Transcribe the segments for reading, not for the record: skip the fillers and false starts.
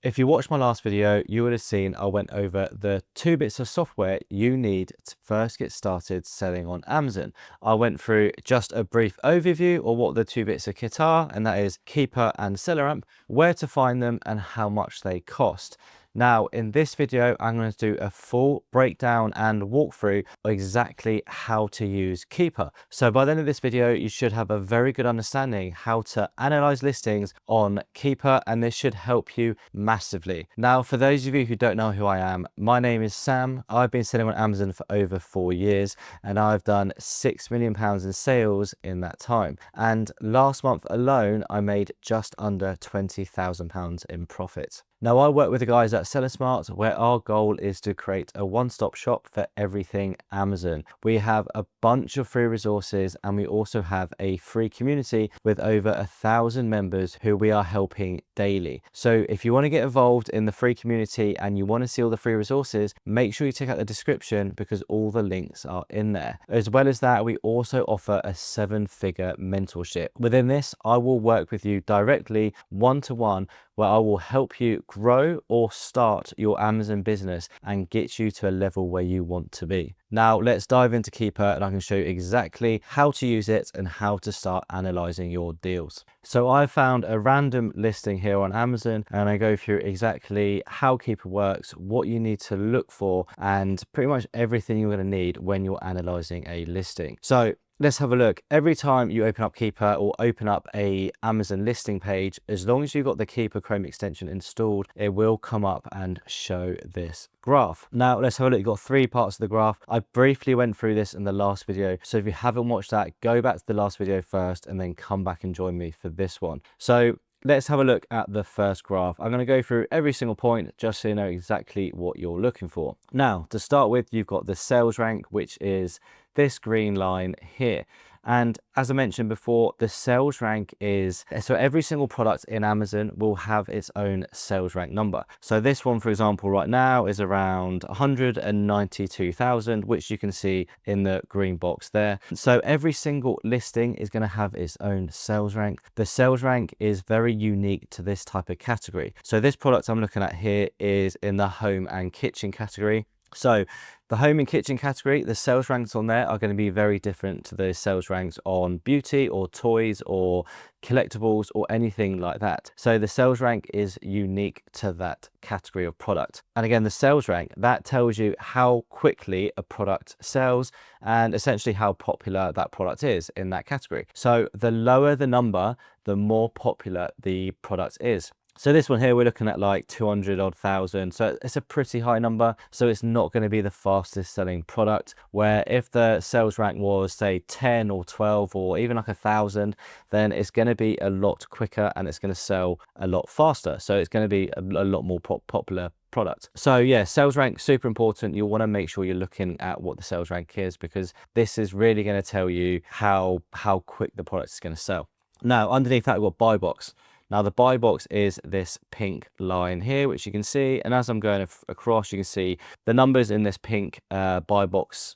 If you watched my last video, you would have seen I went over the 2 bits of software you need to first get started selling on Amazon. I went through just a brief overview of what the 2 bits of kit are, and that is Keepa and SellerAmp, where to find them and how much they cost. Now, in this video, I'm going to do a full breakdown and walkthrough of exactly how to use Keepa. So by the end of this video, you should have a very good understanding how to analyze listings on Keepa, and this should help you massively. Now, for those of you who don't know who I am, my name is Sam. I've been selling on Amazon for over 4 years, and I've done £6 million in sales in that time. And last month alone, I made just under £20,000 in profit. Now, I work with the guys at SellerSmart, where our goal is to create a one-stop shop for everything Amazon. We have a bunch of free resources, and we also have a free community with over 1,000 members who we are helping daily. So if you want to get involved in the free community and you want to see all the free resources, make sure you check out the description because all the links are in there. As well as that, we also offer a 7-figure mentorship. Within this, I will work with you directly one-to-one, where I will help you grow or start your Amazon business and get you to a level where you want to be. Now, let's dive into Keepa, and I can show you exactly how to use it and how to start analyzing your deals. So I found a random listing here on Amazon, and I go through exactly how Keepa works, what you need to look for, and pretty much everything you're going to need when you're analyzing a listing. So let's have a look. Every time you open up Keepa or open up a Amazon listing page, as long as you've got the Keepa Chrome extension installed, it will come up and show this graph. Now, let's have a look. You've got 3 parts of the graph. I briefly went through this in the last video. So if you haven't watched that, go back to the last video first and then come back and join me for this one. So let's have a look at the first graph. I'm going to go through every single point just so you know exactly what you're looking for. Now, to start with, you've got the sales rank, which is this green line here. And as I mentioned before, the sales rank is, so every single product in Amazon will have its own sales rank number. So this one, for example, right now is around 192,000, which you can see in the green box there. So every single listing is going to have its own sales rank. The sales rank is very unique to this type of category. So this product I'm looking at here is in the home and kitchen category. So the home and kitchen category, the sales ranks on there are going to be very different to the sales ranks on beauty or toys or collectibles or anything like that. So the sales rank is unique to that category of product. And again, the sales rank, that tells you how quickly a product sells and essentially how popular that product is in that category. So the lower the number, the more popular the product is. So this one here, we're looking at like 200 odd thousand. So it's a pretty high number. So it's not going to be the fastest selling product, where if the sales rank was say 10 or 12 or even like 1,000, then it's going to be a lot quicker and it's going to sell a lot faster. So it's going to be a lot more popular product. So yeah, sales rank, super important. You'll want to make sure you're looking at what the sales rank is, because this is really going to tell you how quick the product is going to sell. Now, underneath that, we've got buy box. Now, the buy box is this pink line here, which you can see. And as I'm going across, you can see the numbers in this pink buy box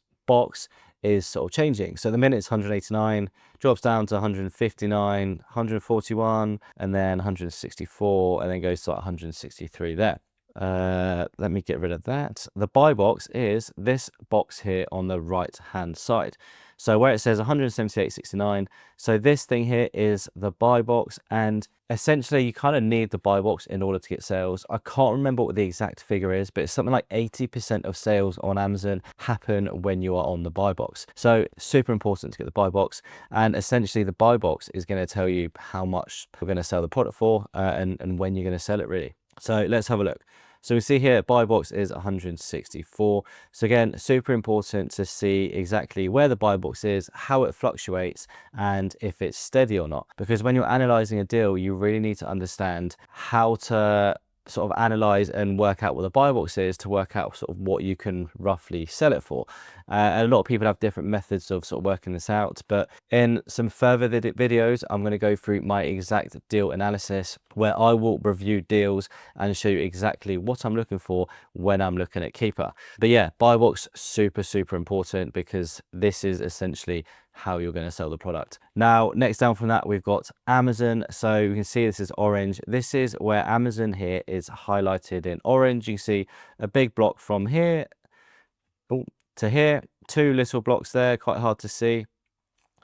is sort of changing. So the minute it's 189, drops down to 159, 141, and then 164, and then goes to like 163 there. Let me get rid of that. The buy box is this box here on the right hand side. So where it says 178.69, so this thing here is the buy box, and essentially you kind of need the buy box in order to get sales. I can't remember what the exact figure is, but it's something like 80% of sales on Amazon happen when you are on the buy box. So super important to get the buy box, and essentially the buy box is going to tell you how much we're going to sell the product for and when you're going to sell it, really. So let's have a look. So we see here buy box is 164. So again, super important to see exactly where the buy box is, how it fluctuates, and if it's steady or not. Because when you're analyzing a deal, you really need to understand how to sort of analyze and work out what the buy box is to work out sort of what you can roughly sell it for. And a lot of people have different methods of sort of working this out, but in some further videos, I'm going to go through my exact deal analysis, where I will review deals and show you exactly what I'm looking for when I'm looking at Keepa. But yeah, buy box, super important, because this is essentially how you're going to sell the product. Now, next down from that, we've got Amazon. So you can see this is orange. This is where Amazon here is highlighted in orange. You can see a big block from here to here, 2 little blocks there, quite hard to see.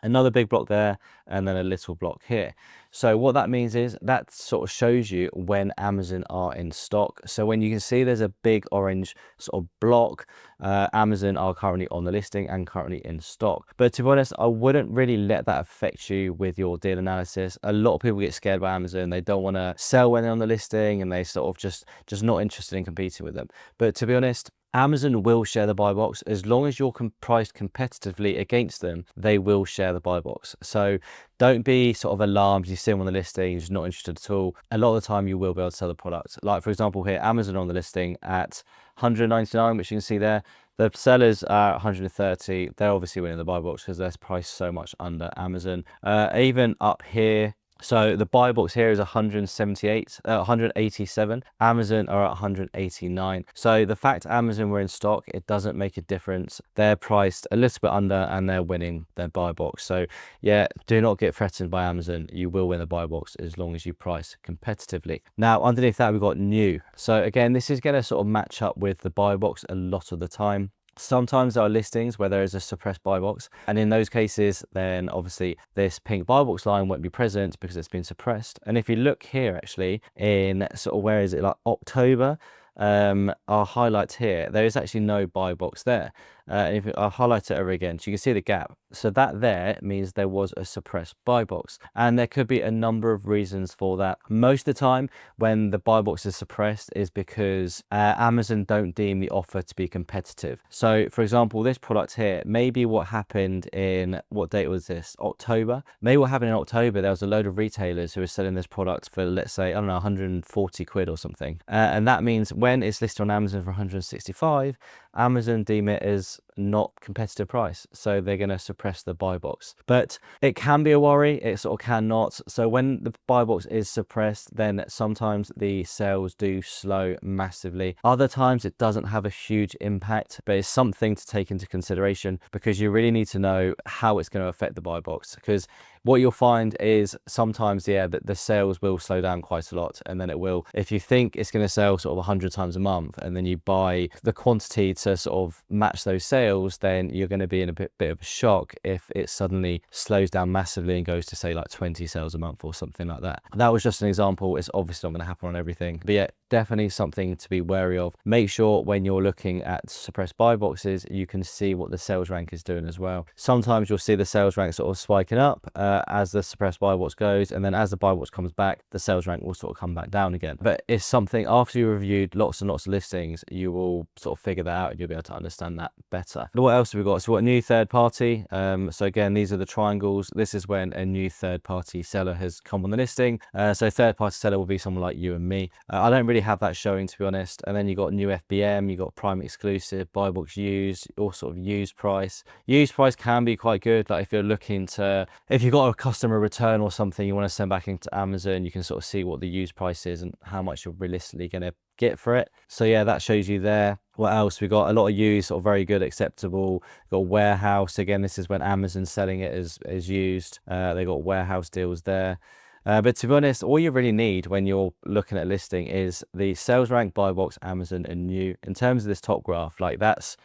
Another big block there, and then a little block here. So what that means is that sort of shows you when Amazon are in stock. So when you can see there's a big orange sort of block, Amazon are currently on the listing and currently in stock. But to be honest, I wouldn't really let that affect you with your deal analysis. A lot of people get scared by Amazon. They don't want to sell when they're on the listing, and they sort of just not interested in competing with them. But to be honest, Amazon will share the buy box. As long as you're priced competitively against them, they will share the buy box. So don't be sort of alarmed. You see them on the listing, you're just not interested at all. A lot of the time you will be able to sell the product. Like for example here, Amazon on the listing at 199, which you can see there. The sellers are 130. They're obviously winning the buy box because they're priced so much under Amazon. Even up here, so the buy box here is 187. Amazon are at 189. So the fact Amazon were in stock, it doesn't make a difference. They're priced a little bit under and they're winning their buy box. So yeah, do not get threatened by Amazon. You will win the buy box as long as you price competitively. Now underneath that, we've got new. So again, this is going to sort of match up with the buy box a lot of the time. Sometimes there are listings where there is a suppressed buy box, and in those cases then obviously this pink buy box line won't be present because it's been suppressed. And if you look here actually in sort of, where is it, like October, our highlight here, there is actually no buy box there. And if I highlight it over again, so you can see the gap. So that there means there was a suppressed buy box, and there could be a number of reasons for that. Most of the time when the buy box is suppressed is because Amazon don't deem the offer to be competitive. So for example, this product here, maybe what happened in, what date was this? October. Maybe what happened in October, there was a load of retailers who were selling this product for, let's say, I don't know, 140 quid or something. And that means when it's listed on Amazon for 165, Amazon deem it as not competitive price, so they're going to suppress the buy box. But it can be a worry, it sort of cannot. So when the buy box is suppressed, then sometimes the sales do slow massively. Other times it doesn't have a huge impact, but it's something to take into consideration because you really need to know how it's going to affect the buy box. Because what you'll find is sometimes, yeah, that the sales will slow down quite a lot, and then it will, if you think it's going to sell sort of 100 times a month and then you buy the quantity to sort of match those sales, then you're going to be in a bit of a shock if it suddenly slows down massively and goes to say like 20 sales a month or something like that. That was just an example. It's obviously not going to happen on everything, but yeah, definitely something to be wary of. Make sure when you're looking at suppressed buy boxes, you can see what the sales rank is doing as well. Sometimes you'll see the sales rank sort of spiking up as the suppressed buy box goes, and then as the buy box comes back, the sales rank will sort of come back down again. But it's something, after you reviewed lots and lots of listings, you will sort of figure that out and you'll be able to understand that better. What else have we got? So we've got a new third party. So again, these are the triangles. This is when a new third party seller has come on the listing. So third party seller will be someone like you and me. I don't really have that showing, to be honest. And then you got new FBM, you got prime exclusive, buy box used, all sort of used price. Used price can be quite good. Like if you're looking to, if you've got a customer return or something you want to send back into Amazon, you can sort of see what the used price is and how much you're realistically going to get for it. So yeah, that shows you there. What else? We got a lot of used, sort of very good, acceptable. Got warehouse. Again, this is when Amazon's selling it as used. They got warehouse deals there. But to be honest, all you really need when you're looking at listing is the sales rank, buy box, Amazon, and new. In terms of this top graph, like that's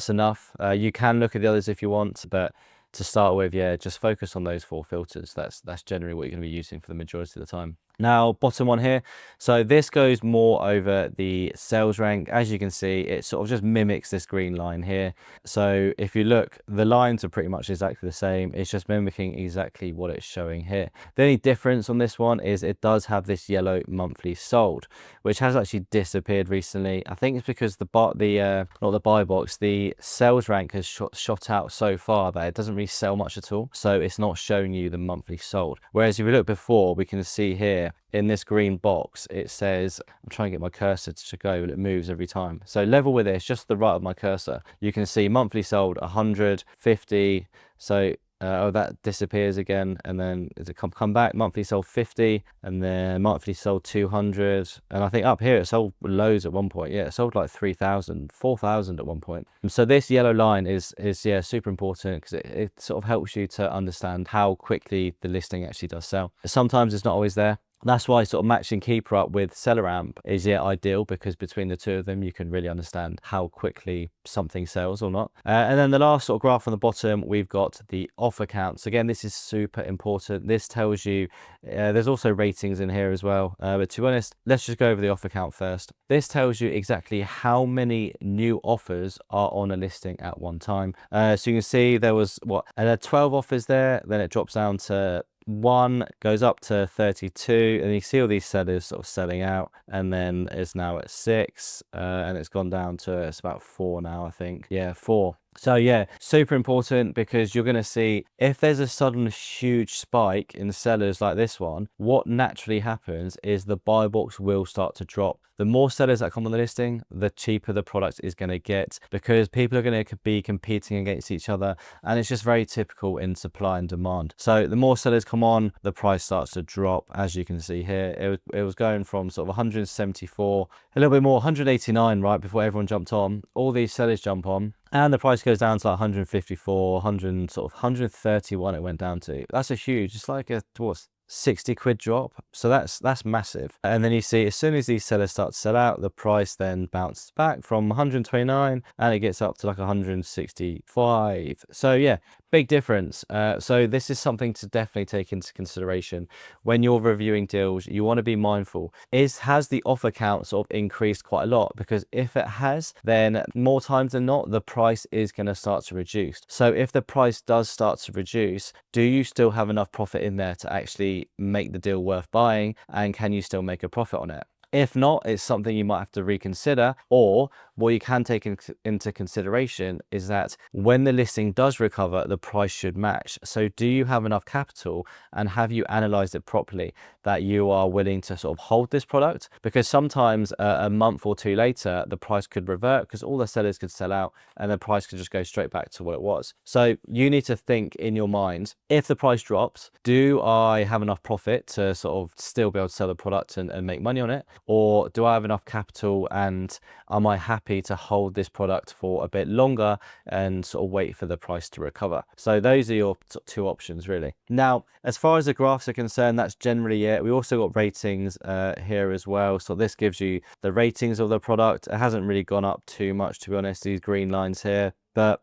enough. You can look at the others if you want, but to start with, yeah, just focus on those 4 filters. That's generally what you're going to be using for the majority of the time. Now, bottom one here. So this goes more over the sales rank. As you can see, it sort of just mimics this green line here. So if you look, the lines are pretty much exactly the same. It's just mimicking exactly what it's showing here. The only difference on this one is it does have this yellow monthly sold, which has actually disappeared recently. I think it's because not the buy box, the sales rank has shot out so far that it doesn't really sell much at all. So it's not showing you the monthly sold. Whereas if you look before, we can see here in this green box, it says, I'm trying to get my cursor to go, but it moves every time. So level with this, just the right of my cursor, you can see monthly sold 150. So oh, that disappears again, and then does it come back? Monthly sold 50, and then monthly sold 200, and I think up here it sold loads at one point. Yeah, it sold like 3,000, 4,000 at one point. So this yellow line is yeah, super important, because it sort of helps you to understand how quickly the listing actually does sell. Sometimes it's not always there. That's why sort of matching Keepa up with SellerAmp is ideal, because between the two of them, you can really understand how quickly something sells or not. And then the last sort of graph on the bottom, we've got the offer counts. Again, this is super important. This tells you, there's also ratings in here as well. But to be honest, let's just go over the offer count first. This tells you exactly how many new offers are on a listing at one time. So you can see there was 12 offers there, then it drops down to 1, goes up to 32, and you see all these sellers sort of selling out, and then it's now at 6, and it's gone down to, it's about 4 now, I think. Yeah, 4. So yeah, super important, because you're going to see if there's a sudden huge spike in sellers like this one, what naturally happens is the buy box will start to drop. The more sellers that come on the listing, the cheaper the product is going to get, because people are going to be competing against each other, and it's just very typical in supply and demand. So the more sellers come on, the price starts to drop. As you can see here, it was going from sort of 174, a little bit more, 189 right before everyone jumped on. All these sellers jump on, and the price goes down to like 154, 131 it went down to. That's a huge, it's like a, what's 60 quid drop. So that's massive. And then you see, as soon as these sellers start to sell out, the price then bounces back from 129 and it gets up to like 165. So yeah, big difference. So this is something to definitely take into consideration when you're reviewing deals. You want to be mindful, has the offer count sort of increased quite a lot? Because if it has, then more times than not, the price is going to start to reduce. So if the price does start to reduce, do you still have enough profit in there to actually make the deal worth buying, and can you still make a profit on it? If not, it's something you might have to reconsider. Or what you can take into consideration is that when the listing does recover, the price should match. So do you have enough capital, and have you analyzed it properly, that you are willing to sort of hold this product? Because sometimes a month or two later, the price could revert, because all the sellers could sell out and the price could just go straight back to what it was. So you need to think in your mind, if the price drops, do I have enough profit to sort of still be able to sell the product and make money on it? Or do I have enough capital, and am I happy to hold this product for a bit longer and sort of wait for the price to recover? So those are your two options really. Now, as far as the graphs are concerned, that's generally it. We also got ratings here as well. So this gives you the ratings of the product. It hasn't really gone up too much, to be honest, these green lines here, but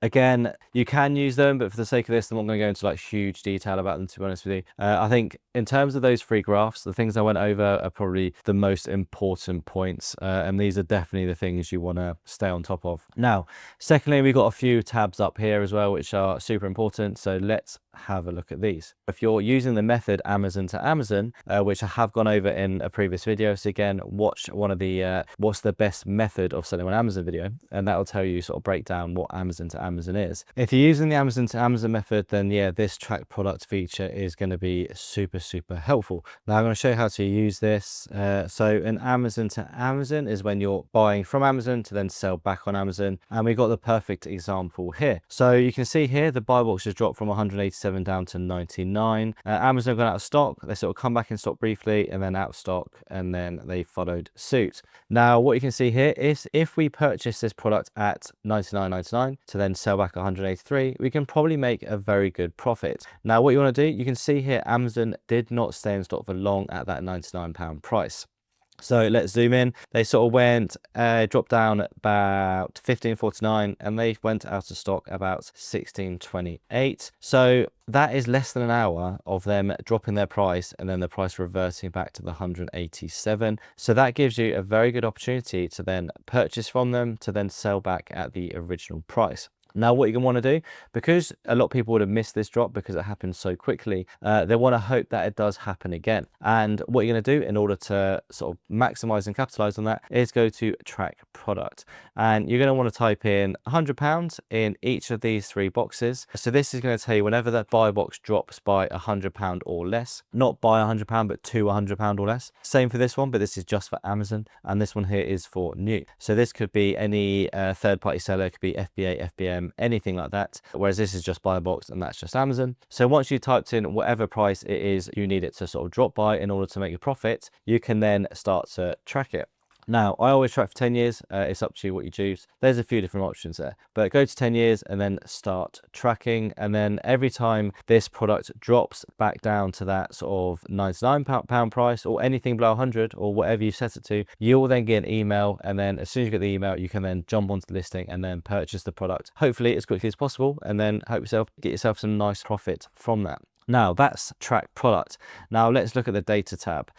again, you can use them, but for the sake of this, I'm not going to go into like huge detail about them, to be honest with you. I think in terms of those 3 graphs, the things I went over are probably the most important points, and these are definitely the things you want to stay on top of. Now, secondly, we've got a few tabs up here as well, which are super important. So let's have a look at these. If you're using the method Amazon to Amazon, which I have gone over in a previous video, so again, watch one of the what's the best method of selling on Amazon video, and that will tell you, sort of break down what Amazon to Amazon is. If you're using the Amazon to Amazon method, then yeah, this track product feature is going to be super helpful. Now I'm going to show you how to use this. So an Amazon to Amazon is when you're buying from Amazon to then sell back on Amazon, and we got the perfect example here. So you can see here the buy box has dropped from 187 down to 99. Amazon got out of stock. They sort of come back in stock briefly, and then out of stock, and then they followed suit. Now what you can see here is, if we purchase this product at 99.99 to then sell back 183, we can probably make a very good profit. Now what you want to do, you can see here Amazon did not stay in stock for long at that £99 price. So let's zoom in. They sort of went, dropped down about 15.49, and they went out of stock about 16.28. So that is less than an hour of them dropping their price, and then the price reversing back to the 187. So that gives you a very good opportunity to then purchase from them, to then sell back at the original price. Now what you're going to want to do, because a lot of people would have missed this drop because it happened so quickly, they want to hope that it does happen again. And what you're going to do in order to sort of maximize and capitalize on that is go to track product, and you're going to want to type in £100 in each of these 3 boxes. So this is going to tell you whenever that buy box drops by £100 or less, not by £100 but to £100 or less. Same for this one, but this is just for Amazon, and this one here is for new. So this could be any third-party seller. It could be FBA, FBA, FBA, anything like that. Whereas this is just buy box and that's just Amazon. So once you typed in whatever price it is you need it to sort of drop by in order to make a profit, you can then start to track it. Now, I always track for 10 years. It's up to you what you choose. There's a few different options there, but go to 10 years and then start tracking. And then every time this product drops back down to that sort of £99 price or anything below 100 or whatever you set it to, you'll then get an email. And then as soon as you get the email, you can then jump onto the listing and then purchase the product, hopefully as quickly as possible. And then get yourself some nice profit from that. Now that's track product. Now let's look at the data tab.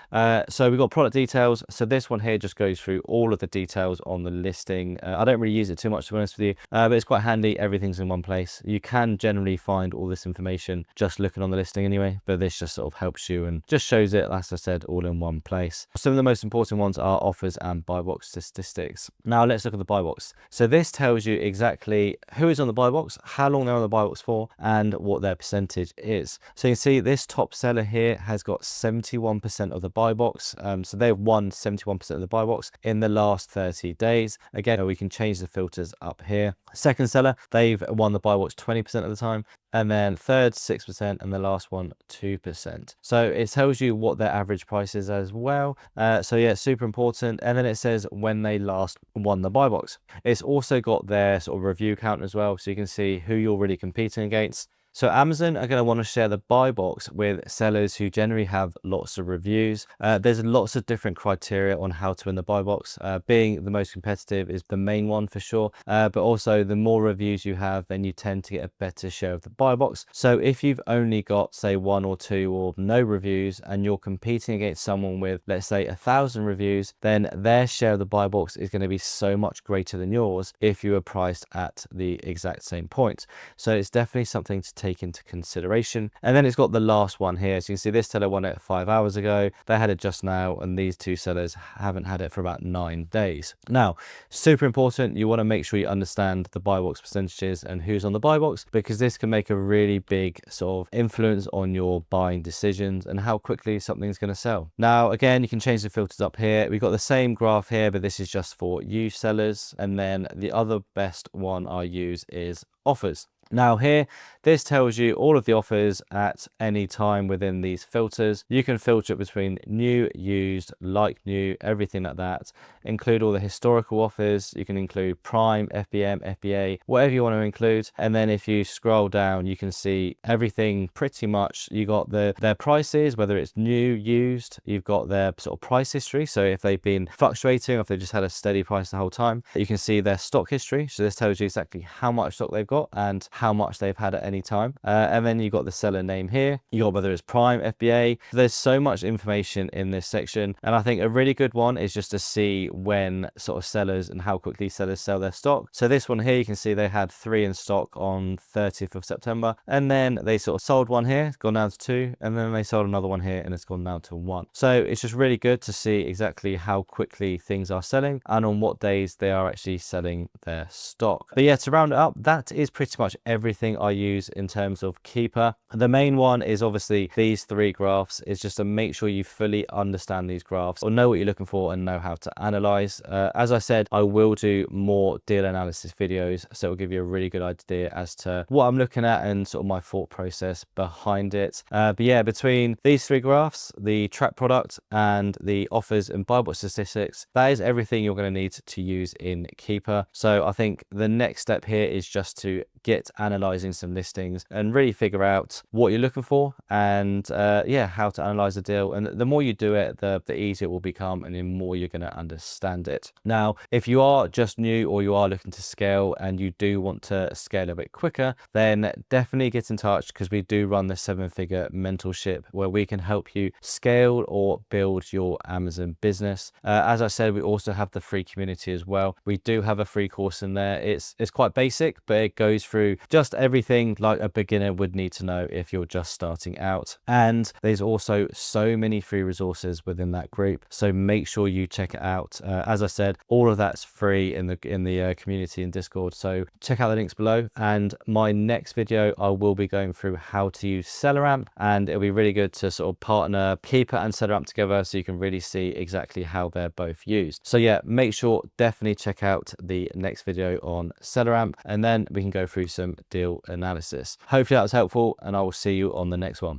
So we've got product details. So this one here just goes through all of the details on the listing. I don't really use it too much, to be honest with you, but it's quite handy. Everything's in one place. You can generally find all this information just looking on the listing anyway, but this just sort of helps you and just shows it, as I said, all in one place. Some of the most important ones are offers and buy box statistics. Now let's look at the buy box. So this tells you exactly who is on the buy box, how long they're on the buy box for, and what their percentage is. So you can see this top seller here has got 71% of the buy box. So they've won 71% of the buy box in the last 30 days. Again, we can change the filters up here. Second seller, they've won the buy box 20% of the time. And then third, 6%, and the last one, 2%. So it tells you what their average price is as well. So yeah, super important. And then it says when they last won the buy box. It's also got their sort of review count as well. So you can see who you're really competing against. So Amazon are going to want to share the buy box with sellers who generally have lots of reviews. There's lots of different criteria on how to win the buy box. Being the most competitive is the main one for sure. But also the more reviews you have, then you tend to get a better share of the buy box. So if you've only got say 1 or 2 or no reviews and you're competing against someone with, let's say, 1,000 reviews, then their share of the buy box is going to be so much greater than yours if you were priced at the exact same point. So it's definitely something to take into consideration. And then it's got the last one here. So you can see this seller won it 5 hours ago. They had it just now, and these two sellers haven't had it for about 9 days. Now, super important, you want to make sure you understand the buy box percentages and who's on the buy box, because this can make a really big sort of influence on your buying decisions and how quickly something's going to sell. Now, again, you can change the filters up here. We've got the same graph here, but this is just for used sellers. And then the other best one I use is offers. Now here, this tells you all of the offers at any time within these filters. You can filter it between new, used, like new, everything like that. Include all the historical offers. You can include prime, FBA, whatever you want to include. And then if you scroll down, you can see everything pretty much. You got their prices, whether it's new, used. You've got their sort of price history. So if they've been fluctuating or if they just had a steady price the whole time. You can see their stock history. So this tells you exactly how much stock they've got and how much they've had at any time. And then you've got the seller name here. You got whether it's prime, FBA. There's so much information in this section. And I think a really good one is just to see when sort of sellers and how quickly sellers sell their stock. So this one here, you can see they had 3 in stock on 30th of September. And then they sort of sold one here, it's gone down to 2. And then they sold another one here and it's gone down to 1. So it's just really good to see exactly how quickly things are selling and on what days they are actually selling their stock. But yeah, to round it up, that is pretty much everything I use in terms of Keepa. The main one is obviously these 3 graphs. Is just to make sure you fully understand these graphs or know what you're looking for and know how to analyze. As I said, I will do more deal analysis videos, so it'll give you a really good idea as to what I'm looking at and sort of my thought process behind it. But yeah, between these 3 graphs, the track product and the offers and buy box statistics, that is everything you're going to need to use in Keepa. So I think the next step here is just to get analyzing some listings and really figure out what you're looking for and yeah, how to analyze the deal. And the more you do it, the easier it will become and the more you're going to understand it. Now, if you are just new or you are looking to scale and you do want to scale a bit quicker, then definitely get in touch, because we do run the 7-figure mentorship where we can help you scale or build your Amazon business. As I said, we also have the free community as well. We do have a free course in there. It's quite basic, but it goes through just everything like a beginner would need to know if you're just starting out. And there's also so many free resources within that group, so make sure you check it out. As I said, all of that's free in the community in Discord, so check out the links below. And my next video, I will be going through how to use SellerAmp, and it'll be really good to sort of partner Keepa and SellerAmp together so you can really see exactly how they're both used. So yeah, make sure definitely check out the next video on SellerAmp, and then we can go through some deal analysis. Hopefully that was helpful, and I will see you on the next one.